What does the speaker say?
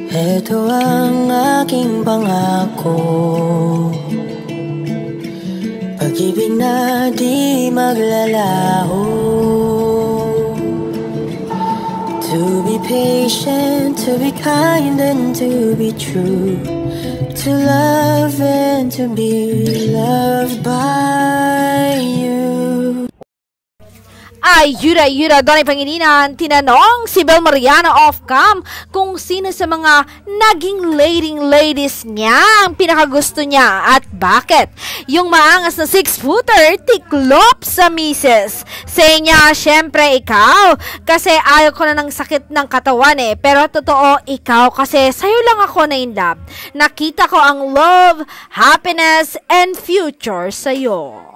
Ito ang aking pangako, pag-ibig na di maglalaho. To be patient, to be kind and to be true, to love and to be loved by you. Ay, yura, Donay Pangilinan, tinanong si Bel Mariana off-cam kung sino sa mga naging ladies niya ang pinakagusto niya at bakit. Yung maangas na 6-footer, tiklop sa misis. Say niya, syempre ikaw, kasi ayaw ko na ng sakit ng katawan pero totoo ikaw kasi sa'yo lang ako na in love. Nakita ko ang love, happiness, and future sa'yo.